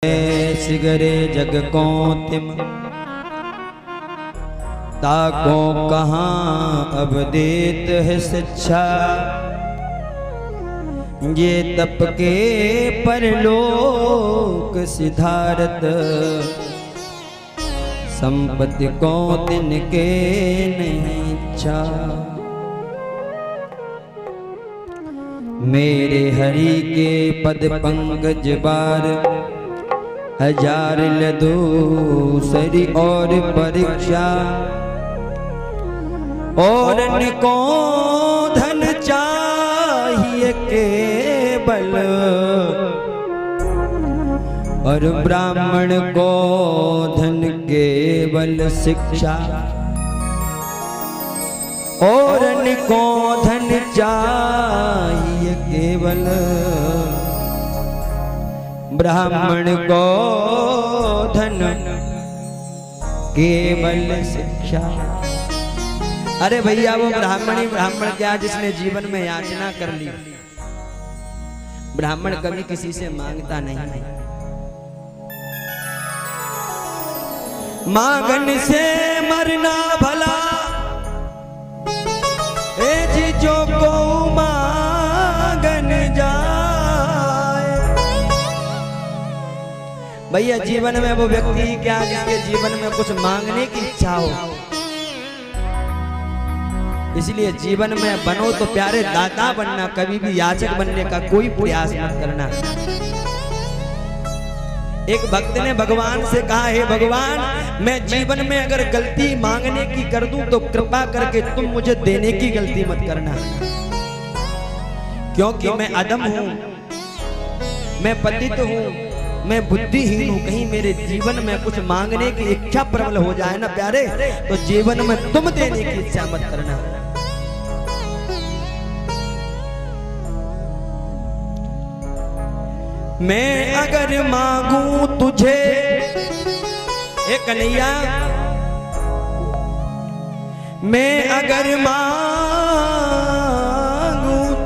सिगरे जग को तिम ताको कहाँ अब देत है शिक्षा। ये तप के परलोक सिधारत संपत्ति को तिनके नहीं इच्छा। मेरे हरि के पद पंकज बार हजार दूसरी और परीक्षा। और को धन चाहिए केवल और ब्राह्मण को धन केवल शिक्षा। और को धन चाहिए केवल ब्राह्मण को धन केवल शिक्षा। अरे भैया वो ब्राह्मण क्या जिसने जीवन में याचना कर ली। ब्राह्मण कभी किसी से मांगता नहीं। मांगन से मरना भला ए जी जो को मांगन जाए। भैया जीवन में वो व्यक्ति क्या जिसके जीवन में कुछ मांगने की इच्छा हो। इसलिए जीवन में बनो तो प्यारे दाता बनना, कभी भी याचक बनने का कोई प्रयास मत करना। एक भक्त ने भगवान से कहा, हे भगवान मैं जीवन में अगर गलती मांगने की कर दूं तो कृपा करके तुम मुझे देने की गलती मत करना। क्योंकि मैं अधम हूं, मैं पतित हूं, मैं बुद्धिहीन हूं। कहीं मेरे जीवन में कुछ मांगने की इच्छा प्रबल हो जाए ना प्यारे, तो जीवन में तुम देने की इच्छा मत करना। मैं अगर मांगू तुझे ए कन्हैया, मैं अगर मांगू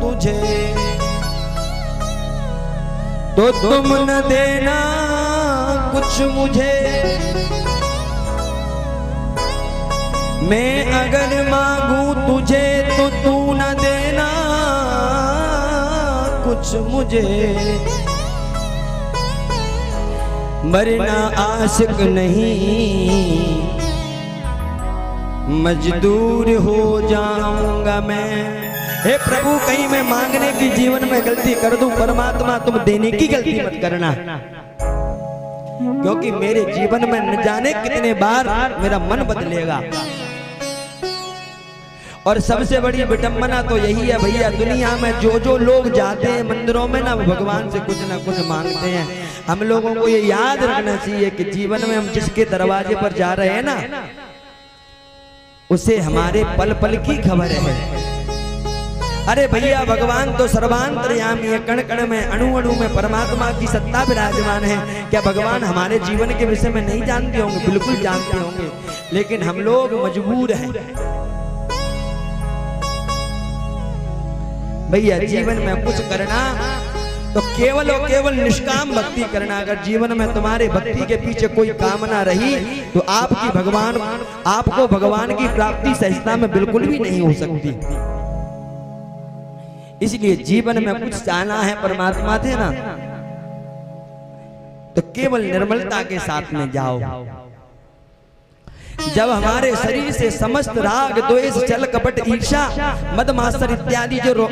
तुझे तो तुम न देना कुछ मुझे। मैं अगर मांगू तुझे तो तू न देना कुछ मुझे। मरना आशिक नहीं मजदूर हो जाऊंगा मैं। हे प्रभु कहीं मैं मांगने की जीवन में गलती कर दूं, परमात्मा तुम देने की गलती मत करना। क्योंकि मेरे जीवन में न जाने कितने बार मेरा मन बदलेगा। और सबसे बड़ी विडंबना तो यही है भैया, दुनिया में जो लोग जाते हैं मंदिरों में ना, भगवान से कुछ ना कुछ मांगते हैं। हम लोगों को ये याद रखना चाहिए कि जीवन में हम जिसके दरवाजे पर जा रहे हैं ना, उसे हमारे पल पल की खबर है। अरे भैया भगवान तो सर्वांतर्यामी है, कण कण में अणु अणु में परमात्मा की सत्ता विराजमान है। क्या भगवान हमारे जीवन के विषय में नहीं जानते होंगे? बिल्कुल जानते होंगे, लेकिन हम लोग मजबूर हैं। भैया जीवन में कुछ करना तो केवल और केवल निष्काम भक्ति करना। अगर जीवन में तुम्हारे भक्ति के पीछे कोई कामना रही तो आपको भगवान की प्राप्ति सहजता में बिल्कुल भी नहीं हो सकती। इसलिए जीवन में कुछ चाहना है परमात्मा से ना, तो केवल निर्मलता के साथ में जाओ। जब हमारे शरीर से समस्त राग द्वेष छल कपट ईर्ष्या मद मात्सर्य इत्यादि जो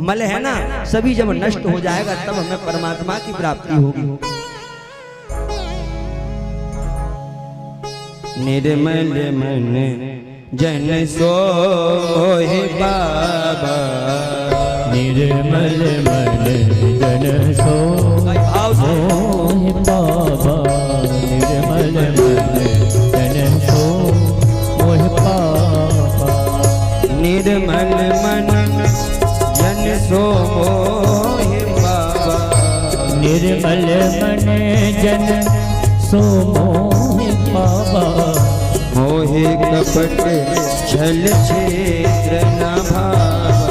मल है ना, सभी जब नष्ट हो जाएगा तब हमें परमात्मा की प्राप्ति होगी। निर्मल मन जन सोहे बाबा, निर्मल मन जन सोहे बाबा, निर्मल मन मोह पापा। निर्मल मन जन सो मोह बाबा, निर्मल मन जन सो मोह पापा। मोहे कपट छल क्षेत्र न भावा,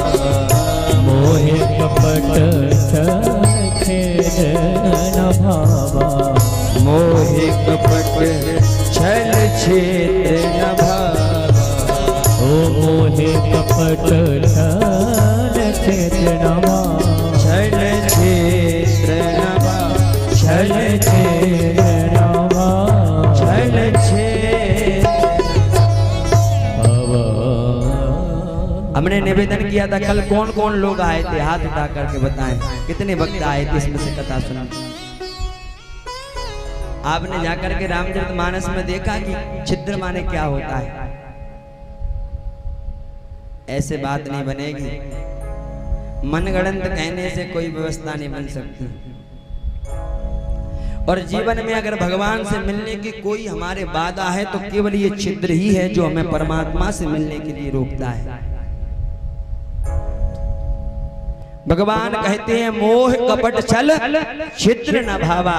मोहे कपट छल क्षेत्र न भावा। मोह कपट छल छेद न भावा। ओ मोहे कपट छल छेद न भावा। छल छेद न भावा। छल छेद न भावा। छल छेद। हमने निवेदन किया था कल कौन कौन लोग आए थे, हाथ उठा करके बताएं कितने वक्त आए थे इसमें से कथा सुना। आपने जाकर के रामचरितमानस में देखा कि छिद्र माने क्या होता है। ऐसे बात नहीं बनेगी, मनगढ़ंत कहने से कोई व्यवस्था नहीं बन सकती। और जीवन में अगर भगवान से मिलने की कोई हमारे बाधा है तो केवल ये छिद्र ही है जो हमें परमात्मा से मिलने के लिए रोकता है। भगवान कहते हैं मोह कपट छल छिद्र न भावा।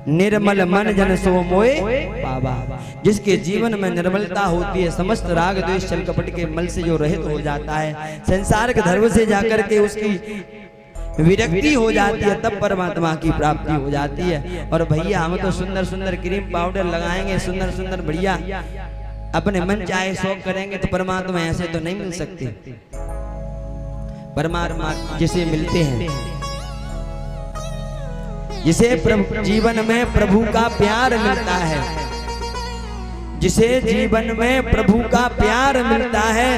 निर्मल मन जन सो मोए पावा। जिसके जीवन में निर्मलता होती है, समस्त राग द्वेष छल कपट के मल से जो रहित हो जाता है, संसार के धर्म से जाकर के उसकी विरक्ति हो जाती है, तब परमात्मा की प्राप्ति हो जाती है। और भैया हम तो सुंदर सुंदर क्रीम पाउडर लगाएंगे, सुंदर सुंदर बढ़िया अपने मन चाहे शौक करेंगे, तो परमात्मा ऐसे तो नहीं मिल सकते। परमात्मा जिसे मिलते हैं, जिसे जीवन में प्रभु का प्यार मिलता है, जिसे जीवन में प्रभु का प्यार मिलता है,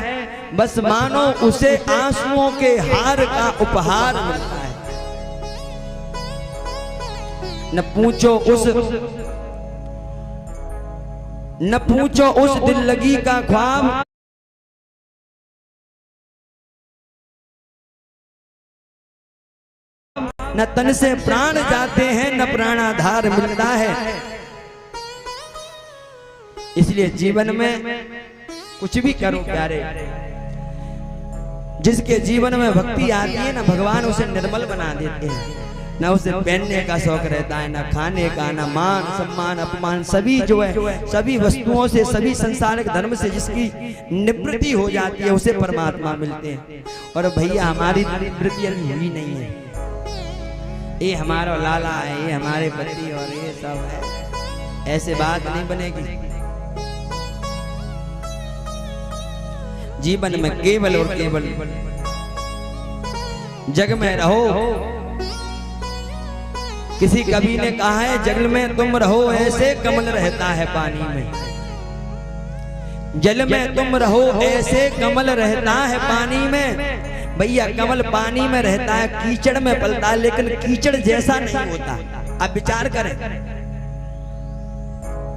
बस मानो उसे आंसुओं के हार का उपहार मिलता है। न पूछो उस दिल लगी का ख्वाब, न तन से प्राण जाते हैं, न प्राणाधार मिलता है। इसलिए जीवन में कुछ भी करो प्यारे, जिसके जीवन में भक्ति आती है ना, भगवान उसे निर्मल बना देते हैं। ना उसे पहनने का शौक रहता है, ना खाने का, ना मान सम्मान अपमान, सभी जो है सभी वस्तुओं से, सभी संसारिक धर्म से जिसकी निवृत्ति हो जाती है, उसे परमात्मा मिलते हैं। और भैया हमारी निवृत्ति अभी हुई नहीं है, ये हमारा लाला है, ये हमारे पति और ये सब है, ऐसे बात नहीं बनेगी। जीवन में केवल और केवल जग में रहो। किसी कवि ने कहा है, जग में तुम रहो ऐसे कमल रहता है पानी में। जल में तुम रहो ऐसे कमल रहता है पानी में। भैया कमल पानी में रहता है, कीचड़ में पलता है, लेकिन कीचड़ जैसा नहीं होता। अब विचार करें,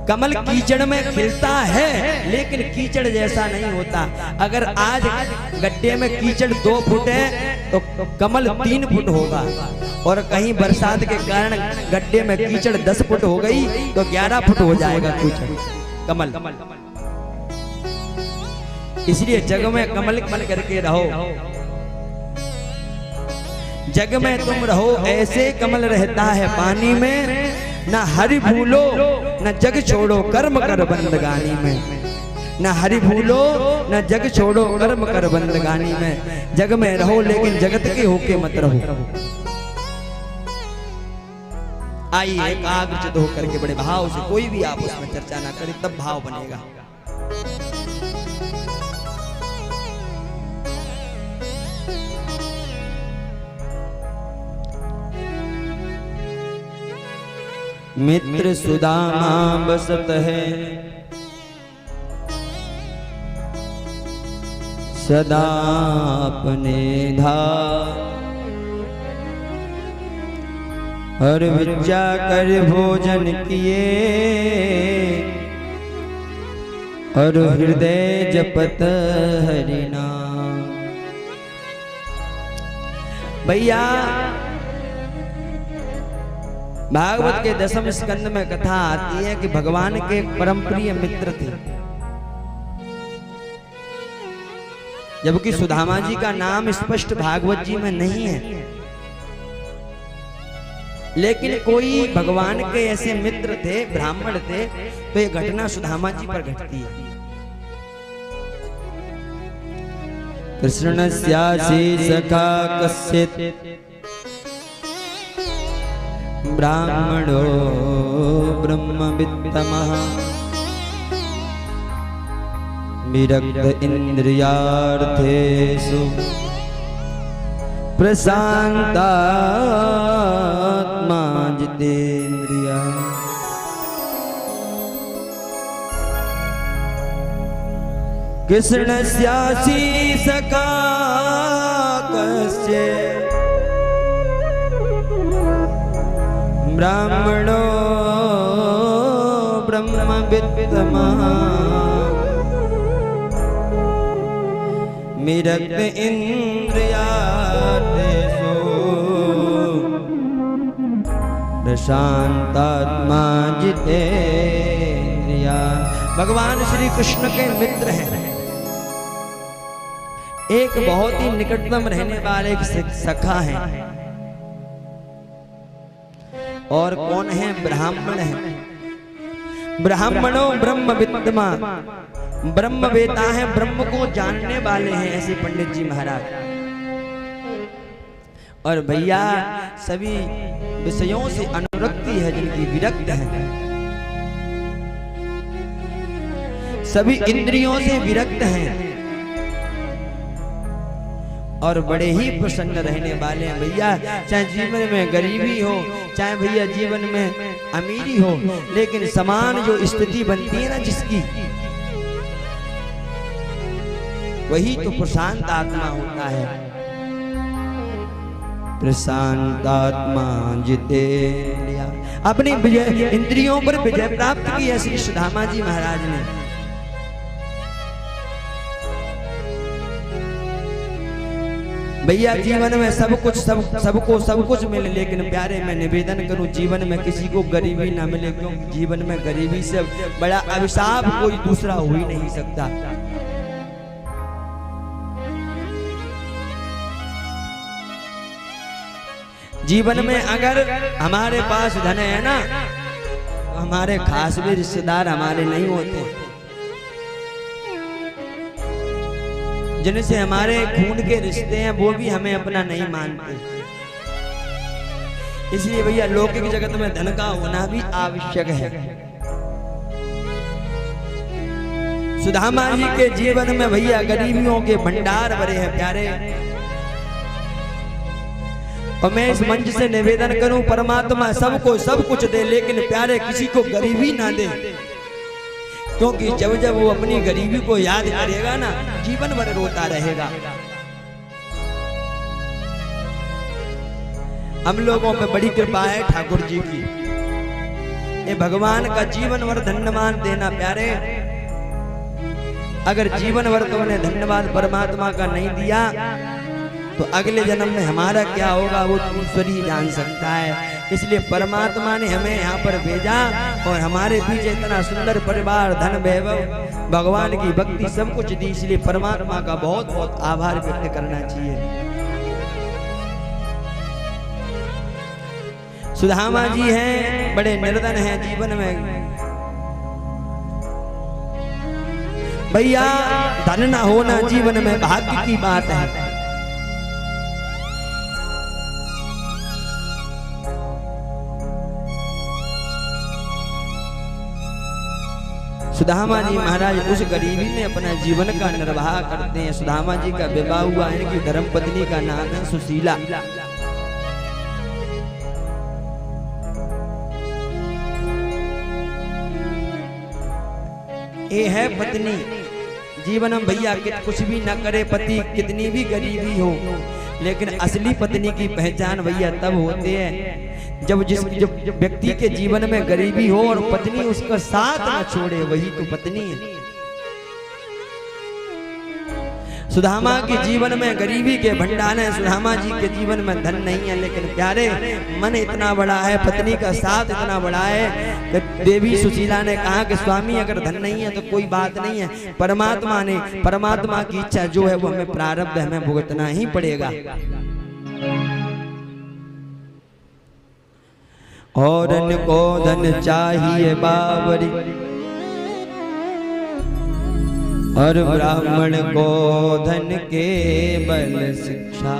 कमल कीचड़ में खिलता है लेकिन कीचड़ जैसा नहीं होता। अगर आज गड्ढे में कीचड़ 2 फुट है तो कमल 3 फुट होगा, और कहीं बरसात के कारण गड्ढे में कीचड़ 10 फुट हो गई तो 11 फुट हो जाएगा कीचड़ कमल। इसलिए जग में कमल बन करके रहो, जग में तुम रहो ऐसे कमल रहता है पानी में। ना हरि भूलो न जग छोड़ो कर्म कर बंदगानी में। न हरि भूलो न जग छोड़ो कर्म कर बंदगानी में। जग में रहो लेकिन जगत के होके मत रहो। आइए एकाग्रचित होकर के बड़े भाव से, कोई भी आप उसमें चर्चा ना करें, तब भाव बनेगा। मित्र सुदामा बसत है सदा अपने धार। हर विद्या कर भोजन किए और हृदय जपत हरि नाम। भैया भागवत के 10वें स्कंद में कथा आती है कि भगवान के परम प्रिय मित्र थे, जबकि सुदामा जी का नाम स्पष्ट भागवत जी में नहीं है, लेकिन कोई भगवान के ऐसे मित्र थे, ब्राह्मण थे, तो ये घटना सुदामा जी पर घटती है। कृष्णस्यासि सखा कश्चित् ब्राह्मणो ब्रह्मवित्तमः विरक्त इंद्रियार्थेषु प्रशांतात्मा जितेन्द्रिया। कृष्णस्याशीषका कस्य ब्राह्मणो ब्रह्मवित्तमः विरक्त इंद्रियार्थेषु प्रशांतात्मा जितेन्द्रिया। भगवान श्री कृष्ण के मित्र हैं, एक बहुत ही निकटतम रहने वाले एक सखा हैं, और कौन है? ब्राह्मण है। ब्राह्मणों ब्रह्मवित्तमा, ब्रह्म वेता है, ब्रह्म को जानने वाले हैं, ऐसे पंडित जी महाराज। और भैया सभी विषयों से अनुरक्ति है, जिनकी विरक्त है, सभी इंद्रियों से विरक्त हैं और बड़े ही प्रसन्न रहने वाले हैं। भैया चाहे जीवन में गरीबी हो, चाहे भैया जीवन में अमीरी हो, लेकिन समान जो स्थिति बनती है ना जिसकी, वही तो प्रशांत आत्मा होता है। प्रशांत आत्मा जितेन्द्रिया। अपनी विजय इंद्रियों पर विजय प्राप्त की है श्री सुदामा जी महाराज ने। भैया जीवन में सब कुछ मिले, लेकिन प्यारे मैं निवेदन करूं जीवन में किसी को गरीबी ना मिले, क्योंकि जीवन में गरीबी से बड़ा अभिशाप कोई दूसरा हो ही नहीं सकता। जीवन में अगर हमारे पास धन है ना, तो हमारे खास भी रिश्तेदार हमारे नहीं होते, जिनसे हमारे खून के रिश्ते हैं वो भी हमें अपना नहीं मानते। इसलिए भैया लौकिक जगत में धन का होना भी आवश्यक है। सुदामा जी के जीवन में भैया गरीबियों के भंडार भरे हैं प्यारे। और मैं इस मंच से निवेदन करूं, परमात्मा सबको सब कुछ दे, लेकिन प्यारे किसी को गरीबी ना दे, क्योंकि जब जब वो अपनी गरीबी को याद करेगा ना, जीवन भर रोता रहेगा। हम लोगों पे बड़ी कृपा है ठाकुर जी की, ये भगवान का जीवन भर धन्यवाद देना प्यारे। अगर जीवन भर तुमने धन्यवाद परमात्मा का नहीं दिया तो अगले जन्म में हमारा क्या होगा वो ईश्वर ही जान सकता है। इसलिए परमात्मा ने हमें यहाँ पर भेजा और हमारे पीछे इतना सुंदर परिवार, धन, वैभव, भगवान की भक्ति सब कुछ दी। इसलिए परमात्मा का बहुत बहुत आभार व्यक्त करना चाहिए। सुदामा जी हैं, बड़े निर्धन हैं जीवन में। भैया धन ना होना जीवन में भाग्य की बात है। सुदामा जी महाराज उस गरीबी में अपना जीवन का निर्वाह करते हैं। सुदामा जी का विवाह हुआ, इनकी धर्मपत्नी का नाम है सुशीला। ये है पत्नी। जीवन में भैया कुछ भी न करे पति, कितनी भी गरीबी हो, लेकिन असली पत्नी की पहचान भैया तब होते हैं जब व्यक्ति के जीवन में गरीबी हो और पत्नी उसका साथ न छोड़े, वही तो पत्नी है। सुदामा के जीवन में गरीबी के भंडार है, सुदामा जी के जीवन में धन नहीं है, लेकिन प्यारे मन इतना बड़ा है, पत्नी का साथ इतना बड़ा है कि देवी सुशीला ने कहा कि स्वामी अगर धन नहीं है तो कोई बात नहीं है, परमात्मा की इच्छा जो है वो हमें प्रारब्ध हमें भुगतना ही पड़ेगा। और को धन चाहिए बावरी और ब्राह्मण को धन केवल शिक्षा।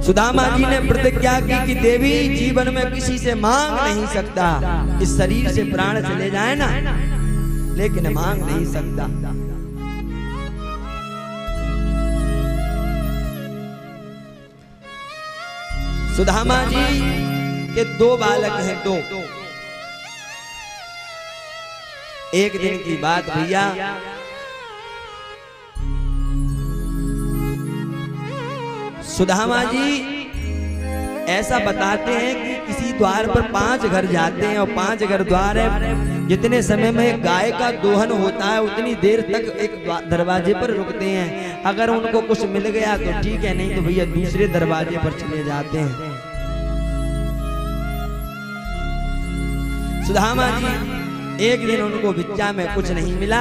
सुदामा जी ने प्रतिज्ञा की कि देवी जीवन में किसी से मांग नहीं सकता, इस शरीर से प्राण चले जाए ना, लेकिन मांग नहीं सकता। सुदामा जी के 2 बालक हैं, 2। एक दिन की बात भैया, सुदामा जी ऐसा बताते हैं कि किसी द्वार पर 5 घर जाते हैं और 5 घर द्वार है। जितने समय में गाय का दोहन होता है उतनी देर तक एक दरवाजे पर रुकते हैं। अगर उनको कुछ मिल गया तो ठीक है, नहीं तो भैया दूसरे दरवाजे पर चले जाते हैं। सुदामा जी एक दिन उनको बिच्चा में कुछ नहीं मिला।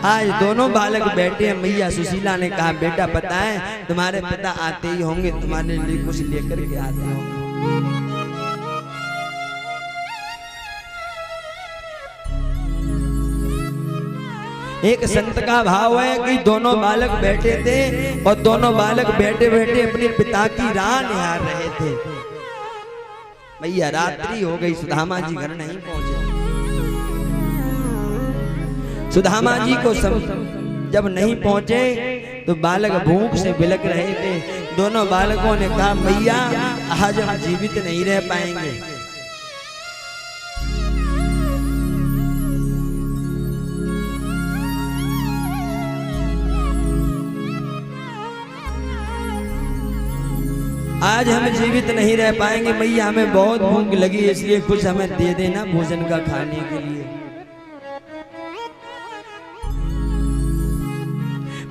आज दोनों बालक बैठे हैं। मैया सुशीला ने कहा, बेटा पता है तुम्हारे पिता आते ही होंगे, तुम्हारे लिए कुछ लेकर के आते होंगे। एक संत का भाव है कि दोनों बालक बैठे थे और दोनों बालक बैठे बैठे अपने पिता की राह निहार रहे थे। भैया रात्रि हो गई, सुदामा जी घर नहीं पहुंचे। सुदामा जी को जब नहीं पहुंचे तो बालक भूख से बिलक रहे थे। दोनों बालकों ने कहा, मैया आज हम जीवित नहीं रह पाएंगे। आज हम जीवित नहीं रह पाएंगे मैया, हमें बहुत भूख लगी, इसलिए कुछ हमें दे देना भोजन का खाने के लिए।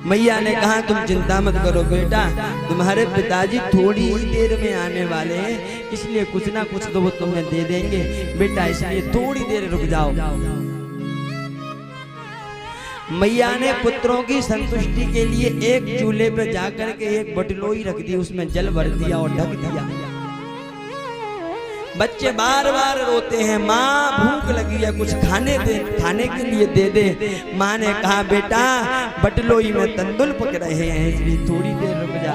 मैया ने कहा, तुम चिंता मत करो बेटा, तुम्हारे पिताजी थोड़ी ही देर में आने वाले हैं, इसलिए कुछ ना कुछ तो वो तुम्हें दे देंगे बेटा, इसलिए थोड़ी देर रुक जाओ। मैया ने पुत्रों की संतुष्टि के लिए एक चूल्हे पर जाकर के एक बटलोई रख दी, उसमें जल भर दिया और ढक दिया। बच्चे बार बार रोते हैं, माँ भूख लगी है, कुछ खाने के लिए दे दे। माँ ने कहा, बेटा बटलोई में तंदुल पक रहे हैं, इसलिए थोड़ी देर रुक जा।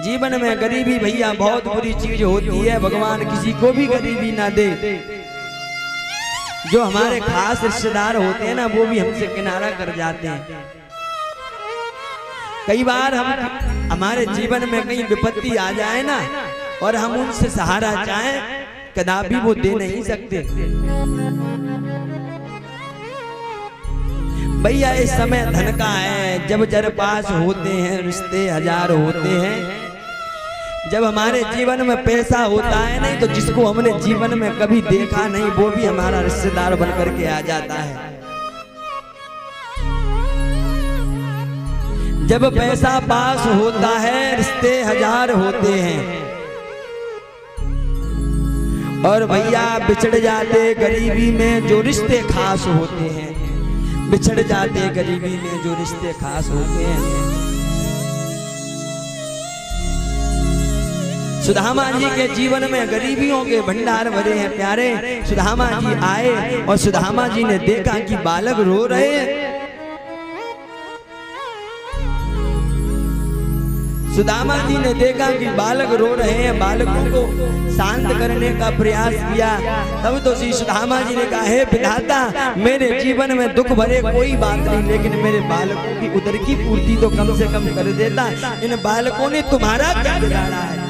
जीवन में गरीबी भैया बहुत बुरी चीज होती है, भगवान किसी को भी गरीबी ना दे। जो हमारे खास रिश्तेदार होते हैं ना, वो भी हमसे किनारा कर जाते हैं। कई बार हमारे जीवन में कहीं विपत्ति आ जाए ना और हम उनसे सहारा चाहें, कदापि वो दे नहीं सकते। भैया इस समय धन का है, जब जर पास होते हैं रिश्ते हजार होते हैं। जब हमारे जीवन में पैसा होता है नहीं तो जिसको हमने जीवन में कभी देखा नहीं वो भी हमारा रिश्तेदार बनकर के आ जाता है। जब पैसा पास होता है रिश्ते हजार होते हैं। और भैया बिछड़ जाते गरीबी में जो रिश्ते खास होते हैं, बिछड़ जाते गरीबी में जो रिश्ते खास होते हैं। सुदामा जी के जीवन में गरीबियों के भंडार भरे हैं प्यारे। सुदामा जी आए और सुदामा जी ने देखा कि बालक रो रहे हैं। सुदामा जी ने देखा कि बालक रो रहे हैं, बालकों को शांत करने का प्रयास किया। तब तो श्री सुदामा जी ने कहा, हे विधाता, मेरे जीवन में दुख भरे कोई बात नहीं, लेकिन मेरे बालकों की उदर की पूर्ति तो कम से कम कर देता। इन बालकों ने तुम्हारा क्या बिगाड़ा है?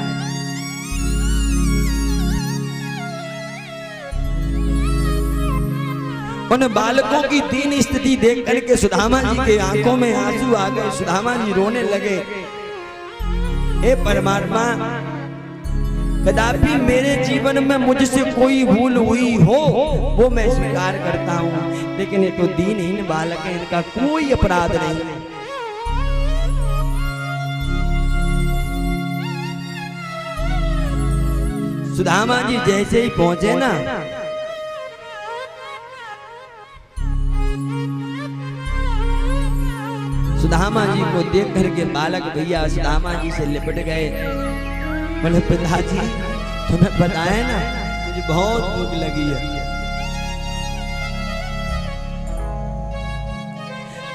उन बालकों की दीन स्थिति देख करके सुदामा जी के आंखों में आंसू आ गए। सुदामा जी रोने लगे, हे परमात्मा, कदापि मेरे जीवन में मुझसे कोई भूल हुई हो वो मैं स्वीकार करता हूँ, लेकिन ये तो दीनहीन बालक है, इनका कोई अपराध नहीं है। सुदामा जी जैसे ही पहुंचे ना, सुदामा जी को देख करके बालक भैया सुदामा जी से लिपट गए। बोले, पिताजी तुम्हें पता है ना मुझे बहुत भूख लगी है।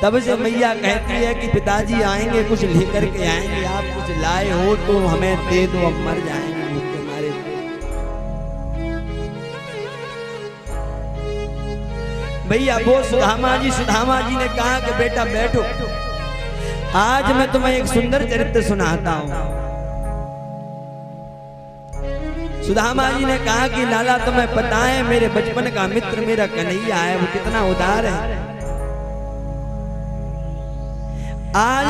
तब से मैया कहती है कि पिताजी आएंगे कुछ लेकर के आएंगे, आप कुछ लाए हो तो हमें दे दो, अब मर जाएंगे भूखे मारे। भैया वो सुदामा जी ने कहा कि बेटा बैठो, आज मैं तुम्हें एक सुंदर चरित्र सुनाता हूं। सुदामा जी ने कहा कि लाला तुम्हें पता है मेरे बचपन का मित्र मेरा कन्हैया है, वो कितना उदार है। आज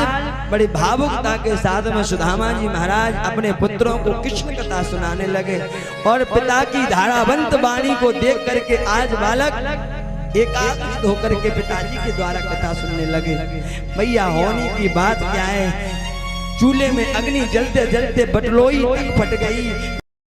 बड़ी भावुकता के साथ में सुदामा जी महाराज अपने पुत्रों को कृष्ण कथा सुनाने लगे और पिता की धारावंत वाणी को देख करके आज बालक एकाग्र होकर के पिताजी के द्वारा कथा सुनने लगे। भैया होने की बात क्या है, चूल्हे में अग्नि जलते जलते बटलोई तक फट गई,